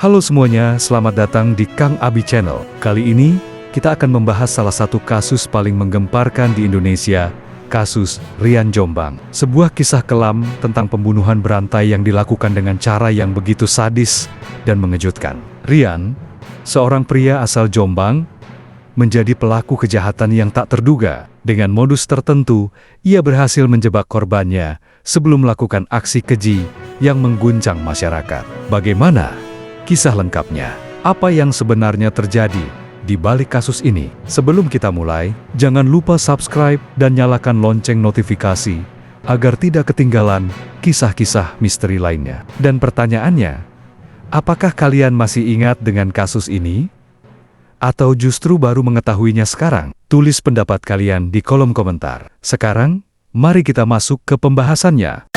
Halo semuanya, selamat datang di Kang Abi Channel. Kali ini, kita akan membahas salah satu kasus paling menggemparkan di Indonesia, kasus Rian Jombang. Sebuah kisah kelam tentang pembunuhan berantai yang dilakukan dengan cara yang begitu sadis dan mengejutkan. Rian, seorang pria asal Jombang, menjadi pelaku kejahatan yang tak terduga. Dengan modus tertentu, ia berhasil menjebak korbannya sebelum melakukan aksi keji yang mengguncang masyarakat. Bagaimana kisah lengkapnya? Apa yang sebenarnya terjadi di balik kasus ini? Sebelum kita mulai, jangan lupa subscribe dan nyalakan lonceng notifikasi agar tidak ketinggalan kisah-kisah misteri lainnya. Dan pertanyaannya, apakah kalian masih ingat dengan kasus ini? Atau justru baru mengetahuinya sekarang? Tulis pendapat kalian di kolom komentar. Sekarang, mari kita masuk ke pembahasannya.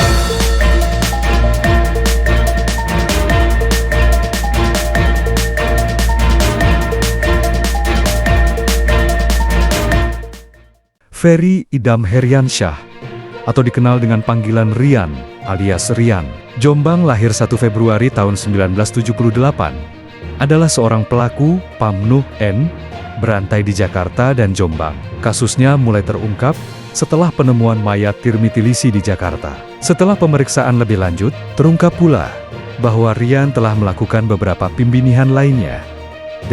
Ferry Idam Heriansyah, atau dikenal dengan panggilan Rian, alias Rian Jombang, lahir 1 Februari tahun 1978, adalah seorang pelaku pembunuhan berantai di Jakarta dan Jombang. Kasusnya mulai terungkap setelah penemuan mayat Tirmitilisi di Jakarta. Setelah pemeriksaan lebih lanjut, terungkap pula bahwa Rian telah melakukan beberapa pembunuhan lainnya,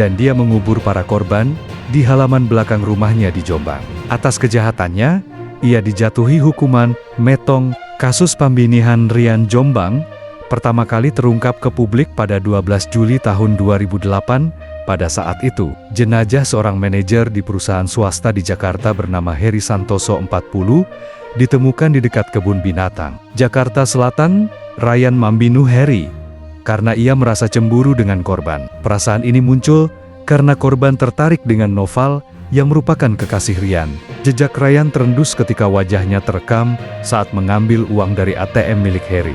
dan dia mengubur para korban di halaman belakang rumahnya di Jombang. Atas kejahatannya, ia dijatuhi hukuman metong. Kasus pembunuhan Rian Jombang pertama kali terungkap ke publik pada 12 Juli tahun 2008. Pada saat itu, jenazah seorang manajer di perusahaan swasta di Jakarta bernama Heri Santoso 40 ditemukan di dekat kebun binatang Jakarta Selatan. Rian membunuh Heri karena ia merasa cemburu dengan korban. Perasaan ini muncul karena korban tertarik dengan Noval yang merupakan kekasih Rian. Jejak Rian terendus ketika wajahnya terekam saat mengambil uang dari ATM milik Heri.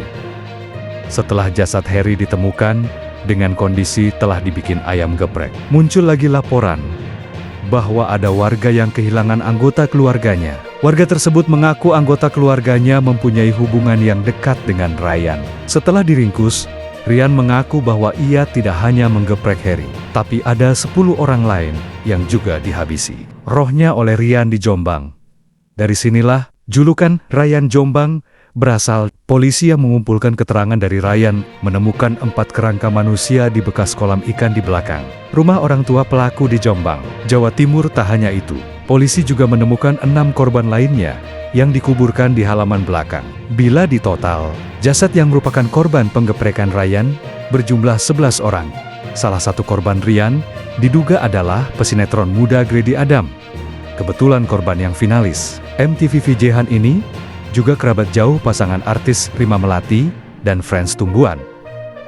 Setelah jasad Heri ditemukan dengan kondisi telah dibikin ayam geprek, muncul lagi laporan bahwa ada warga yang kehilangan anggota keluarganya. Warga tersebut mengaku anggota keluarganya mempunyai hubungan yang dekat dengan Rian. Setelah diringkus, Rian mengaku bahwa ia tidak hanya menggeprek Heri, tapi ada 10 orang lain yang juga dihabisi rohnya oleh Rian di Jombang. Dari sinilah julukan Rian Jombang berasal. Polisi yang mengumpulkan keterangan dari Rian menemukan 4 kerangka manusia di bekas kolam ikan di belakang rumah orang tua pelaku di Jombang, Jawa Timur. Tak hanya itu, polisi juga menemukan 6 korban lainnya yang dikuburkan di halaman belakang. Bila ditotal, jasad yang merupakan korban penggeprekan Rian berjumlah 11 orang. Salah satu korban Rian diduga adalah pesinetron muda Grady Adam. Kebetulan korban yang finalis MTV VJ-han ini juga kerabat jauh pasangan artis Rima Melati dan Friends Tumbuhan.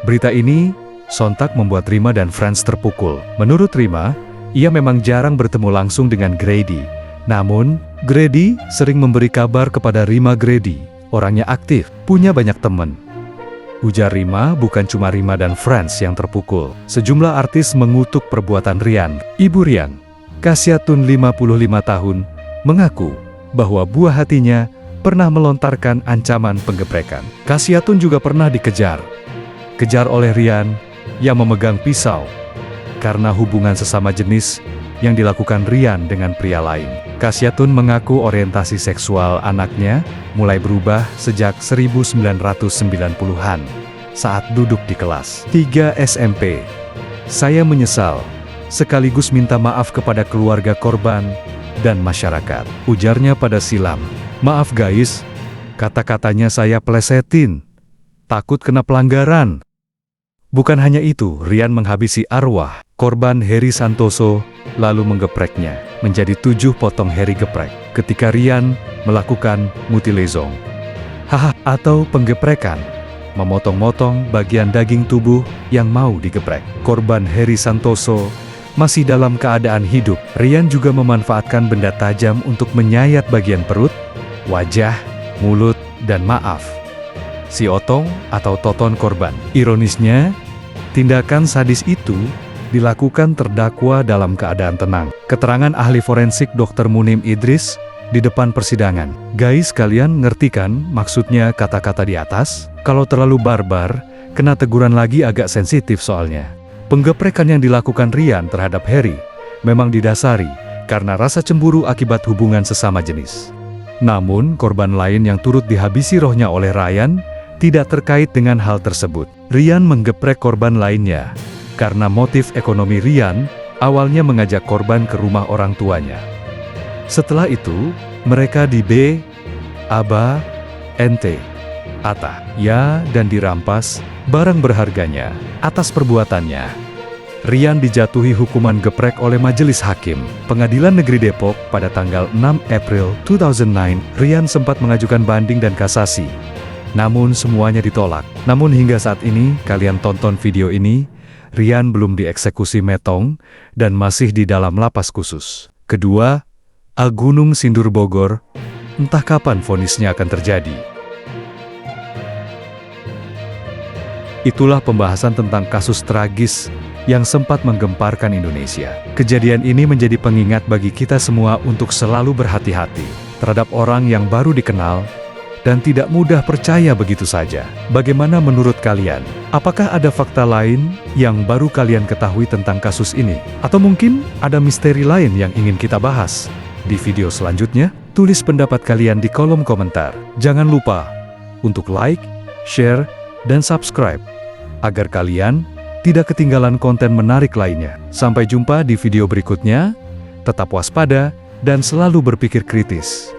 Berita ini sontak membuat Rima dan Friends terpukul. Menurut Rima, ia memang jarang bertemu langsung dengan Grady. Namun, Grady sering memberi kabar kepada Rima. Grady orangnya aktif, punya banyak teman. Ujar Rima, bukan cuma Rima dan Friends yang terpukul. Sejumlah artis mengutuk perbuatan Rian. Ibu Rian, Kasyatun 55 tahun, mengaku bahwa buah hatinya pernah melontarkan ancaman penggeprekan. Kasyatun juga pernah kejar oleh Rian yang memegang pisau karena hubungan sesama jenis yang dilakukan Rian dengan pria lain. Kasyatun mengaku orientasi seksual anaknya mulai berubah sejak 1990-an saat duduk di kelas 3 SMP. Saya menyesal, sekaligus minta maaf kepada keluarga korban dan masyarakat, ujarnya pada Silam. Maaf guys, kata-katanya saya plesetin, takut kena pelanggaran. Bukan hanya itu, Rian menghabisi arwah korban Heri Santoso, lalu menggepreknya menjadi 7 potong Heri geprek. Ketika Rian melakukan mutilation, atau penggeprekan, memotong-motong bagian daging tubuh yang mau digeprek. Korban Heri Santoso masih dalam keadaan hidup. Rian juga memanfaatkan benda tajam untuk menyayat bagian perut, wajah, mulut, dan si otong atau toton korban. Ironisnya, tindakan sadis itu dilakukan terdakwa dalam keadaan tenang. Keterangan ahli forensik Dr. Munim Idris di depan persidangan. Guys, kalian ngerti kan maksudnya kata-kata di atas? Kalau terlalu barbar, kena teguran lagi agak sensitif soalnya. Penggeprekan yang dilakukan Ryan terhadap Harry memang didasari karena rasa cemburu akibat hubungan sesama jenis. Namun, korban lain yang turut dihabisi rohnya oleh Ryan tidak terkait dengan hal tersebut. Ryan menggeprek korban lainnya karena motif ekonomi. Ryan awalnya mengajak korban ke rumah orang tuanya. Setelah itu, mereka Aba, Ente, Ata, ya, dan dirampas barang berharganya atas perbuatannya. Ryan dijatuhi hukuman geprek oleh Majelis Hakim Pengadilan Negeri Depok pada tanggal 6 April 2009. Ryan sempat mengajukan banding dan kasasi, namun semuanya ditolak. Namun hingga saat ini, kalian tonton video ini, Ryan belum dieksekusi metong dan masih di dalam lapas khusus. Kedua, Gunung Sindur Bogor, entah kapan vonisnya akan terjadi. Itulah pembahasan tentang kasus tragis yang sempat menggemparkan Indonesia. Kejadian ini menjadi pengingat bagi kita semua untuk selalu berhati-hati terhadap orang yang baru dikenal dan tidak mudah percaya begitu saja. Bagaimana menurut kalian? Apakah ada fakta lain yang baru kalian ketahui tentang kasus ini? Atau mungkin ada misteri lain yang ingin kita bahas? Di video selanjutnya, tulis pendapat kalian di kolom komentar. Jangan lupa untuk like, share, dan subscribe agar kalian tidak ketinggalan konten menarik lainnya. Sampai jumpa di video berikutnya, tetap waspada dan selalu berpikir kritis.